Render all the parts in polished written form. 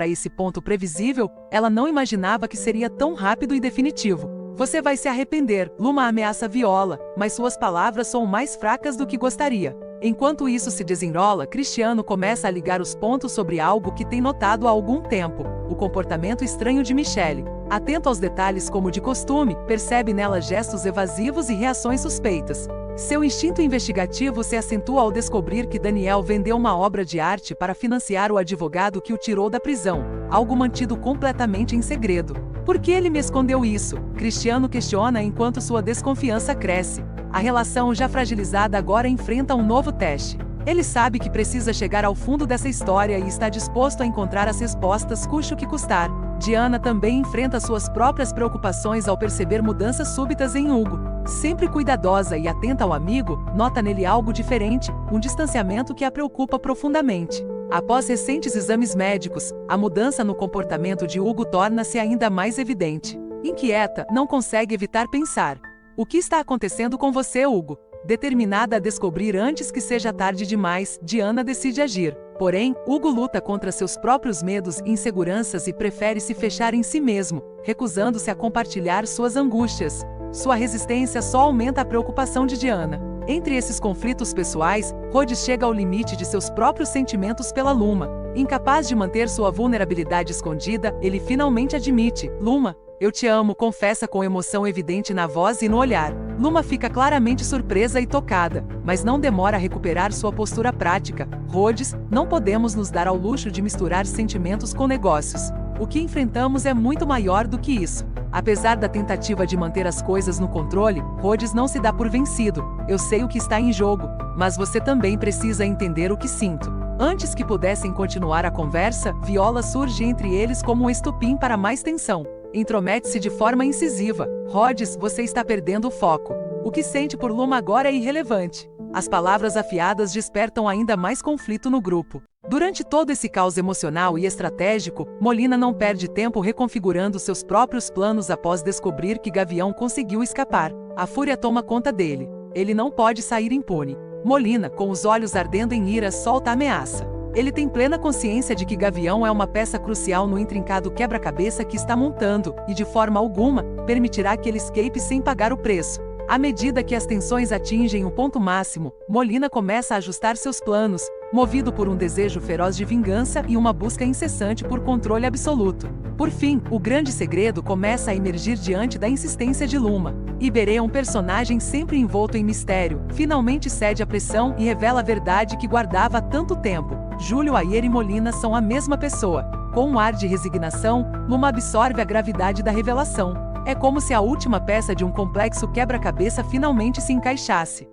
para esse ponto previsível, ela não imaginava que seria tão rápido e definitivo. Você vai se arrepender, Luma ameaça Viola, mas suas palavras são mais fracas do que gostaria. Enquanto isso se desenrola, Cristiano começa a ligar os pontos sobre algo que tem notado há algum tempo: o comportamento estranho de Michelle. Atento aos detalhes como de costume, percebe nela gestos evasivos e reações suspeitas. Seu instinto investigativo se acentua ao descobrir que Daniel vendeu uma obra de arte para financiar o advogado que o tirou da prisão, algo mantido completamente em segredo. Por que ele me escondeu isso? Cristiano questiona enquanto sua desconfiança cresce. A relação já fragilizada agora enfrenta um novo teste. Ele sabe que precisa chegar ao fundo dessa história e está disposto a encontrar as respostas custe o que custar. Diana também enfrenta suas próprias preocupações ao perceber mudanças súbitas em Hugo. Sempre cuidadosa e atenta ao amigo, nota nele algo diferente, um distanciamento que a preocupa profundamente. Após recentes exames médicos, a mudança no comportamento de Hugo torna-se ainda mais evidente. Inquieta, não consegue evitar pensar: o que está acontecendo com você, Hugo? Determinada a descobrir antes que seja tarde demais, Diana decide agir. Porém, Hugo luta contra seus próprios medos e inseguranças e prefere se fechar em si mesmo, recusando-se a compartilhar suas angústias. Sua resistência só aumenta a preocupação de Diana. Entre esses conflitos pessoais, Rhodes chega ao limite de seus próprios sentimentos pela Luma. Incapaz de manter sua vulnerabilidade escondida, ele finalmente admite: Luma, eu te amo, confessa com emoção evidente na voz e no olhar. Luma fica claramente surpresa e tocada, mas não demora a recuperar sua postura prática. Rhodes, não podemos nos dar ao luxo de misturar sentimentos com negócios. O que enfrentamos é muito maior do que isso. Apesar da tentativa de manter as coisas no controle, Rhodes não se dá por vencido. Eu sei o que está em jogo, mas você também precisa entender o que sinto. Antes que pudessem continuar a conversa, Viola surge entre eles como um estopim para mais tensão. Intromete-se de forma incisiva: Rhodes, você está perdendo o foco. O que sente por Luma agora é irrelevante. As palavras afiadas despertam ainda mais conflito no grupo. Durante todo esse caos emocional e estratégico, Molina não perde tempo reconfigurando seus próprios planos após descobrir que Gavião conseguiu escapar. A fúria toma conta dele. Ele não pode sair impune. Molina, com os olhos ardendo em ira, solta a ameaça. Ele tem plena consciência de que Gavião é uma peça crucial no intrincado quebra-cabeça que está montando, e de forma alguma, permitirá que ele escape sem pagar o preço. À medida que as tensões atingem o ponto máximo, Molina começa a ajustar seus planos, movido por um desejo feroz de vingança e uma busca incessante por controle absoluto. Por fim, o grande segredo começa a emergir diante da insistência de Luma. Iberê, um personagem sempre envolto em mistério, finalmente cede à pressão e revela a verdade que guardava há tanto tempo. Júlio Ayer e Molina são a mesma pessoa. Com um ar de resignação, Luma absorve a gravidade da revelação. É como se a última peça de um complexo quebra-cabeça finalmente se encaixasse.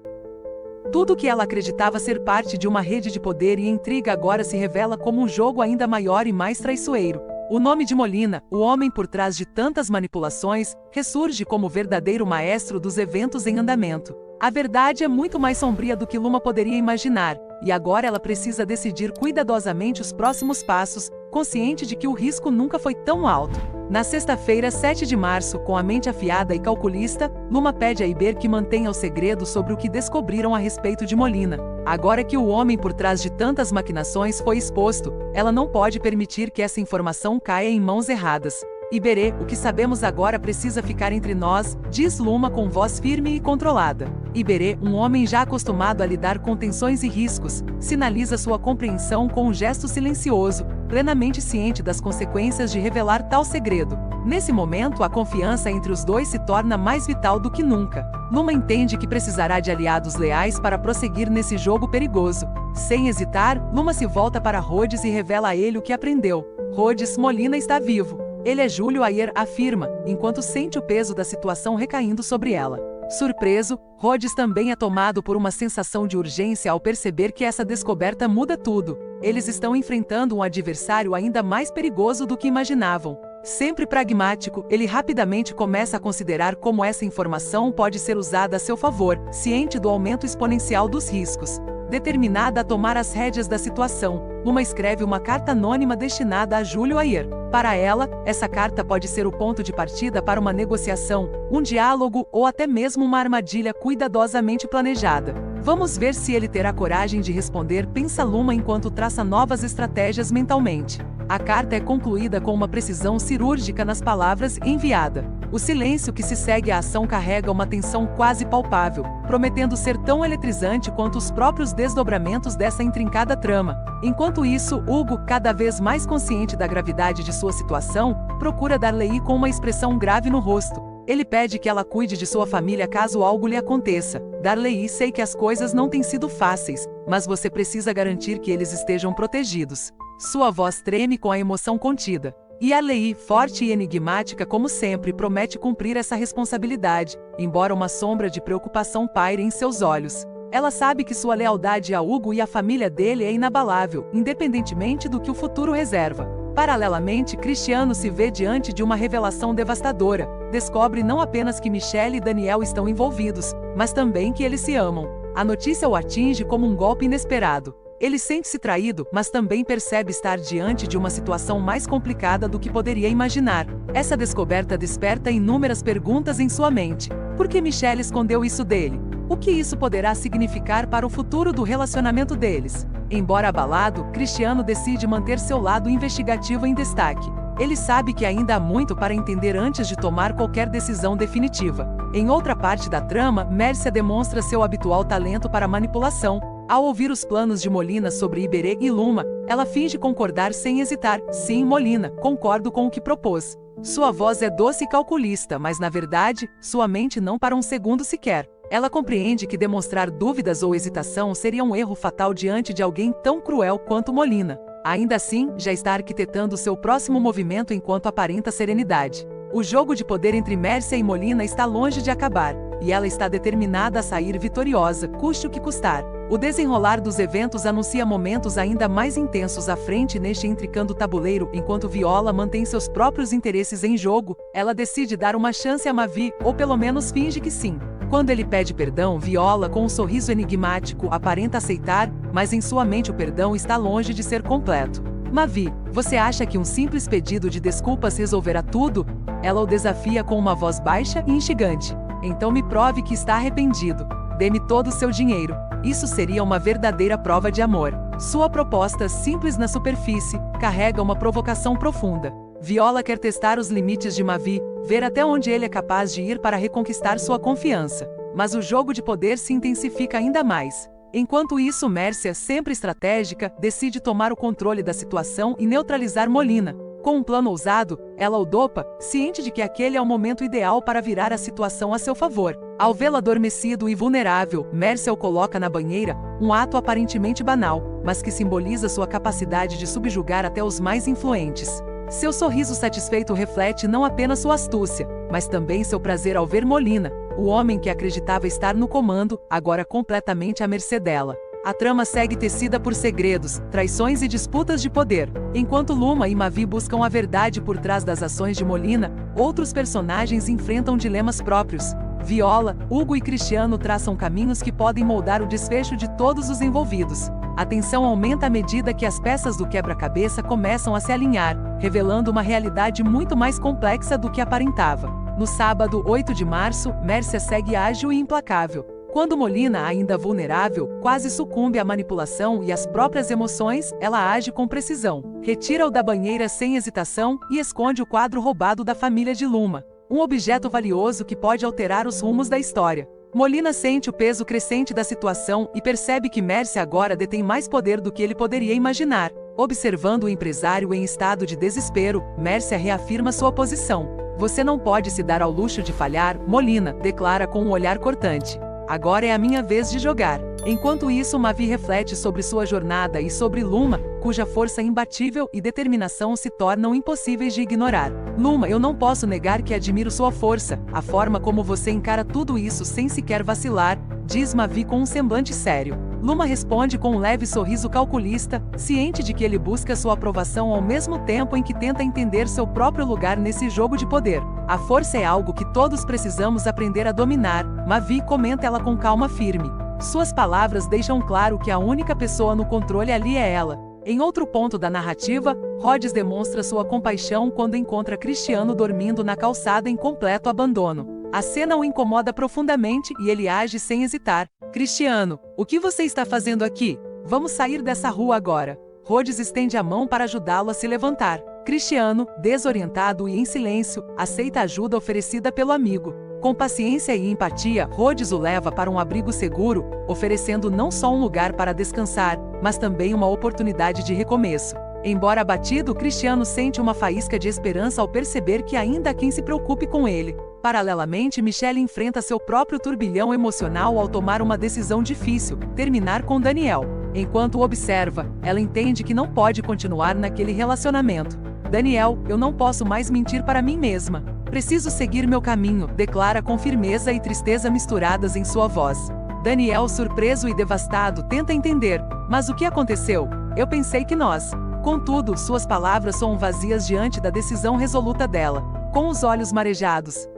Tudo que ela acreditava ser parte de uma rede de poder e intriga agora se revela como um jogo ainda maior e mais traiçoeiro. O nome de Molina, o homem por trás de tantas manipulações, ressurge como verdadeiro maestro dos eventos em andamento. A verdade é muito mais sombria do que Luma poderia imaginar, e agora ela precisa decidir cuidadosamente os próximos passos, consciente de que o risco nunca foi tão alto. Na sexta-feira, 7 de março, com a mente afiada e calculista, Luma pede a Iber que mantenha o segredo sobre o que descobriram a respeito de Molina. Agora que o homem por trás de tantas maquinações foi exposto, ela não pode permitir que essa informação caia em mãos erradas. Iberê, o que sabemos agora precisa ficar entre nós, diz Luma com voz firme e controlada. Iberê, um homem já acostumado a lidar com tensões e riscos, sinaliza sua compreensão com um gesto silencioso, plenamente ciente das consequências de revelar tal segredo. Nesse momento, a confiança entre os dois se torna mais vital do que nunca. Luma entende que precisará de aliados leais para prosseguir nesse jogo perigoso. Sem hesitar, Luma se volta para Rhodes e revela a ele o que aprendeu. Rhodes, Molina está vivo. Ele é Júlio Ayer, afirma, enquanto sente o peso da situação recaindo sobre ela. Surpreso, Rhodes também é tomado por uma sensação de urgência ao perceber que essa descoberta muda tudo. Eles estão enfrentando um adversário ainda mais perigoso do que imaginavam. Sempre pragmático, ele rapidamente começa a considerar como essa informação pode ser usada a seu favor, ciente do aumento exponencial dos riscos. Determinada a tomar as rédeas da situação, Luma escreve uma carta anônima destinada a Júlio Ayer. Para ela, essa carta pode ser o ponto de partida para uma negociação, um diálogo ou até mesmo uma armadilha cuidadosamente planejada. Vamos ver se ele terá coragem de responder, pensa Luma enquanto traça novas estratégias mentalmente. A carta é concluída com uma precisão cirúrgica nas palavras enviada. O silêncio que se segue à ação carrega uma tensão quase palpável, prometendo ser tão eletrizante quanto os próprios desdobramentos dessa intrincada trama. Enquanto isso, Hugo, cada vez mais consciente da gravidade de sua situação, procura Darley com uma expressão grave no rosto. Ele pede que ela cuide de sua família caso algo lhe aconteça. Darley, sei que as coisas não têm sido fáceis, mas você precisa garantir que eles estejam protegidos. Sua voz treme com a emoção contida. E Darley, forte e enigmática como sempre, promete cumprir essa responsabilidade, embora uma sombra de preocupação paire em seus olhos. Ela sabe que sua lealdade a Hugo e à família dele é inabalável, independentemente do que o futuro reserva. Paralelamente, Cristiano se vê diante de uma revelação devastadora. Descobre não apenas que Michelle e Daniel estão envolvidos, mas também que eles se amam. A notícia o atinge como um golpe inesperado. Ele sente-se traído, mas também percebe estar diante de uma situação mais complicada do que poderia imaginar. Essa descoberta desperta inúmeras perguntas em sua mente. Por que Michelle escondeu isso dele? O que isso poderá significar para o futuro do relacionamento deles? Embora abalado, Cristiano decide manter seu lado investigativo em destaque. Ele sabe que ainda há muito para entender antes de tomar qualquer decisão definitiva. Em outra parte da trama, Mércia demonstra seu habitual talento para manipulação. Ao ouvir os planos de Molina sobre Iberê e Luma, ela finge concordar sem hesitar. Sim, Molina, concordo com o que propôs. Sua voz é doce e calculista, mas na verdade, sua mente não para um segundo sequer. Ela compreende que demonstrar dúvidas ou hesitação seria um erro fatal diante de alguém tão cruel quanto Molina. Ainda assim, já está arquitetando seu próximo movimento enquanto aparenta serenidade. O jogo de poder entre Mércia e Molina está longe de acabar, e ela está determinada a sair vitoriosa, custe o que custar. O desenrolar dos eventos anuncia momentos ainda mais intensos à frente neste intricado tabuleiro. Enquanto Viola mantém seus próprios interesses em jogo, ela decide dar uma chance a Mavi, ou pelo menos finge que sim. Quando ele pede perdão, Viola, com um sorriso enigmático, aparenta aceitar, mas em sua mente o perdão está longe de ser completo. Mavi, você acha que um simples pedido de desculpas resolverá tudo? Ela o desafia com uma voz baixa e instigante. Então me prove que está arrependido. Dê-me todo o seu dinheiro. Isso seria uma verdadeira prova de amor. Sua proposta, simples na superfície, carrega uma provocação profunda. Viola quer testar os limites de Mavi, ver até onde ele é capaz de ir para reconquistar sua confiança. Mas o jogo de poder se intensifica ainda mais. Enquanto isso, Mércia, sempre estratégica, decide tomar o controle da situação e neutralizar Molina. Com um plano ousado, ela o dopa, ciente de que aquele é o momento ideal para virar a situação a seu favor. Ao vê-lo adormecido e vulnerável, Mércia o coloca na banheira, um ato aparentemente banal, mas que simboliza sua capacidade de subjugar até os mais influentes. Seu sorriso satisfeito reflete não apenas sua astúcia, mas também seu prazer ao ver Molina, o homem que acreditava estar no comando, agora completamente à mercê dela. A trama segue tecida por segredos, traições e disputas de poder. Enquanto Luma e Mavi buscam a verdade por trás das ações de Molina, outros personagens enfrentam dilemas próprios. Viola, Hugo e Cristiano traçam caminhos que podem moldar o desfecho de todos os envolvidos. A tensão aumenta à medida que as peças do quebra-cabeça começam a se alinhar, revelando uma realidade muito mais complexa do que aparentava. No sábado, 8 de março, Mércia segue ágil e implacável. Quando Molina, ainda vulnerável, quase sucumbe à manipulação e às próprias emoções, ela age com precisão. Retira-o da banheira sem hesitação e esconde o quadro roubado da família de Luma. Um objeto valioso que pode alterar os rumos da história. Molina sente o peso crescente da situação e percebe que Mércia agora detém mais poder do que ele poderia imaginar. Observando o empresário em estado de desespero, Mércia reafirma sua posição. Você não pode se dar ao luxo de falhar, Molina, declara com um olhar cortante. Agora é a minha vez de jogar. Enquanto isso, Mavi reflete sobre sua jornada e sobre Luma, cuja força imbatível e determinação se tornam impossíveis de ignorar. Luma, eu não posso negar que admiro sua força, a forma como você encara tudo isso sem sequer vacilar, diz Mavi com um semblante sério. Luma responde com um leve sorriso calculista, ciente de que ele busca sua aprovação ao mesmo tempo em que tenta entender seu próprio lugar nesse jogo de poder. A força é algo que todos precisamos aprender a dominar, Mavi comenta ela com calma firme. Suas palavras deixam claro que a única pessoa no controle ali é ela. Em outro ponto da narrativa, Rhodes demonstra sua compaixão quando encontra Cristiano dormindo na calçada em completo abandono. A cena o incomoda profundamente e ele age sem hesitar. Cristiano, o que você está fazendo aqui? Vamos sair dessa rua agora. Rhodes estende a mão para ajudá-lo a se levantar. Cristiano, desorientado e em silêncio, aceita a ajuda oferecida pelo amigo. Com paciência e empatia, Rhodes o leva para um abrigo seguro, oferecendo não só um lugar para descansar, mas também uma oportunidade de recomeço. Embora abatido, Cristiano sente uma faísca de esperança ao perceber que ainda há quem se preocupe com ele. Paralelamente, Michelle enfrenta seu próprio turbilhão emocional ao tomar uma decisão difícil: terminar com Daniel. Enquanto o observa, ela entende que não pode continuar naquele relacionamento. Daniel, eu não posso mais mentir para mim mesma. Preciso seguir meu caminho, declara com firmeza e tristeza misturadas em sua voz. Daniel, surpreso e devastado, tenta entender. Mas o que aconteceu? Eu pensei que nós. Contudo, suas palavras soam vazias diante da decisão resoluta dela. Com os olhos marejados,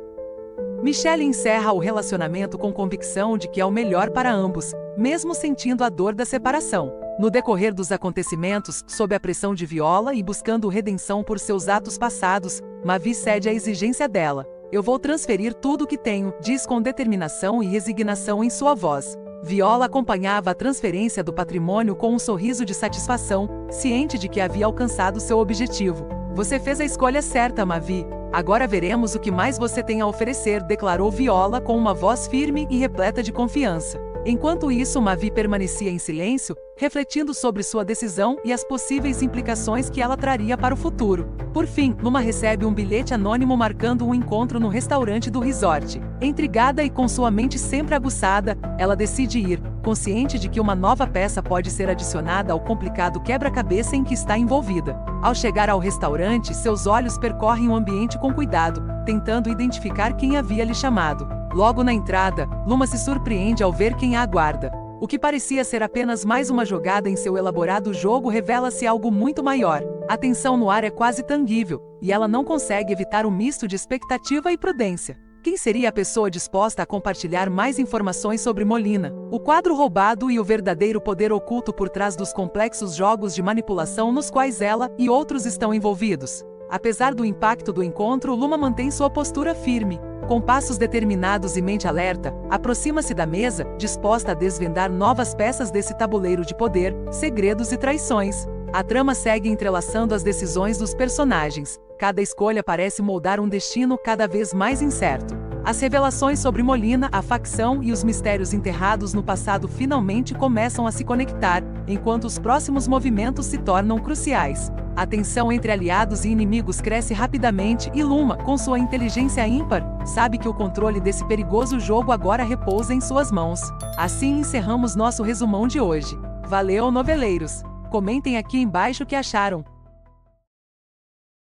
Michelle encerra o relacionamento com convicção de que é o melhor para ambos, mesmo sentindo a dor da separação. No decorrer dos acontecimentos, sob a pressão de Viola e buscando redenção por seus atos passados, Mavi cede à exigência dela. Eu vou transferir tudo o que tenho, diz com determinação e resignação em sua voz. Viola acompanhava a transferência do patrimônio com um sorriso de satisfação, ciente de que havia alcançado seu objetivo. Você fez a escolha certa, Mavi. Agora veremos o que mais você tem a oferecer, declarou Viola com uma voz firme e repleta de confiança. Enquanto isso, Mavi permanecia em silêncio, refletindo sobre sua decisão e as possíveis implicações que ela traria para o futuro. Por fim, Luma recebe um bilhete anônimo marcando um encontro no restaurante do resort. Intrigada e com sua mente sempre aguçada, ela decide ir, consciente de que uma nova peça pode ser adicionada ao complicado quebra-cabeça em que está envolvida. Ao chegar ao restaurante, seus olhos percorrem o ambiente com cuidado, tentando identificar quem havia lhe chamado. Logo na entrada, Luma se surpreende ao ver quem a aguarda. O que parecia ser apenas mais uma jogada em seu elaborado jogo revela-se algo muito maior. A tensão no ar é quase tangível, e ela não consegue evitar um misto de expectativa e prudência. Quem seria a pessoa disposta a compartilhar mais informações sobre Molina, o quadro roubado e o verdadeiro poder oculto por trás dos complexos jogos de manipulação nos quais ela e outros estão envolvidos? Apesar do impacto do encontro, Luma mantém sua postura firme. Com passos determinados e mente alerta, aproxima-se da mesa, disposta a desvendar novas peças desse tabuleiro de poder, segredos e traições. A trama segue entrelaçando as decisões dos personagens. Cada escolha parece moldar um destino cada vez mais incerto. As revelações sobre Molina, a facção e os mistérios enterrados no passado finalmente começam a se conectar, enquanto os próximos movimentos se tornam cruciais. A tensão entre aliados e inimigos cresce rapidamente e Luma, com sua inteligência ímpar, sabe que o controle desse perigoso jogo agora repousa em suas mãos. Assim encerramos nosso resumão de hoje. Valeu, noveleiros! Comentem aqui embaixo o que acharam.